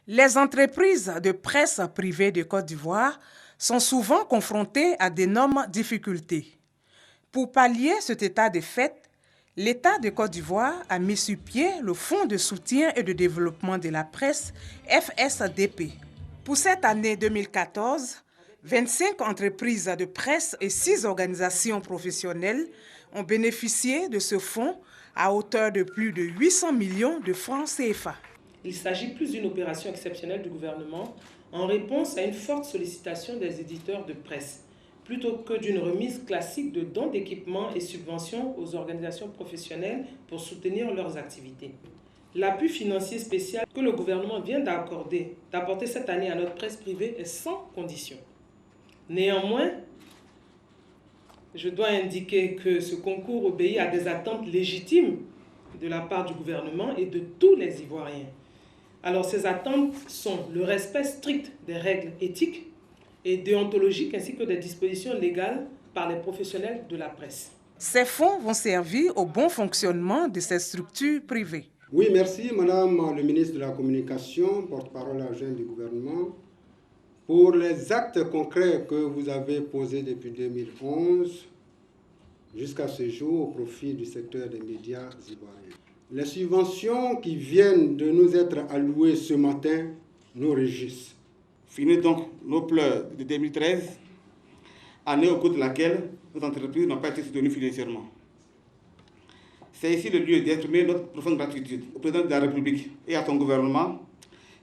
Les entreprises de presse privée de Côte d'Ivoire sont souvent confrontées à d'énormes difficultés. Pour pallier cet état de fait, l'État de Côte d'Ivoire a mis sur pied le Fonds de soutien et de développement de la presse, FSDP. Pour cette année 2014, 25 entreprises de presse et 6 organisations professionnelles ont bénéficié de ce fonds à hauteur de plus de 800 millions de francs CFA. Il s'agit plus d'une opération exceptionnelle du gouvernement en réponse à une forte sollicitation des éditeurs de presse, plutôt que d'une remise classique de dons d'équipements et subventions aux organisations professionnelles pour soutenir leurs activités. L'appui financier spécial que le gouvernement vient d'apporter cette année à notre presse privée est sans condition. Néanmoins, je dois indiquer que ce concours obéit à des attentes légitimes de la part du gouvernement et de tous les Ivoiriens. Alors ces attentes sont le respect strict des règles éthiques et déontologiques ainsi que des dispositions légales par les professionnels de la presse. Ces fonds vont servir au bon fonctionnement de ces structures privées. Oui, merci Madame le ministre de la Communication, porte-parole adjoint du gouvernement, pour les actes concrets que vous avez posés depuis 2011 jusqu'à ce jour au profit du secteur des médias ivoiriens. Les subventions qui viennent de nous être allouées ce matin nous réjouissent. Fini donc nos pleurs de 2013, année au cours de laquelle nos entreprises n'ont pas été soutenues financièrement. C'est ici le lieu d'exprimer notre profonde gratitude au président de la République et à son gouvernement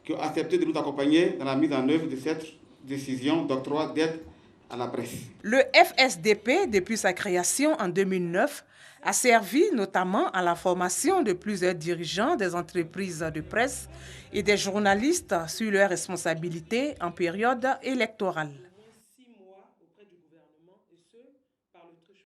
qui ont accepté de nous accompagner dans la mise en œuvre de cette décision d'octroi d'aide à la presse. Le FSDP, depuis sa création en 2009, a servi notamment à la formation de plusieurs dirigeants des entreprises de presse et des journalistes sur leurs responsabilités en période électorale.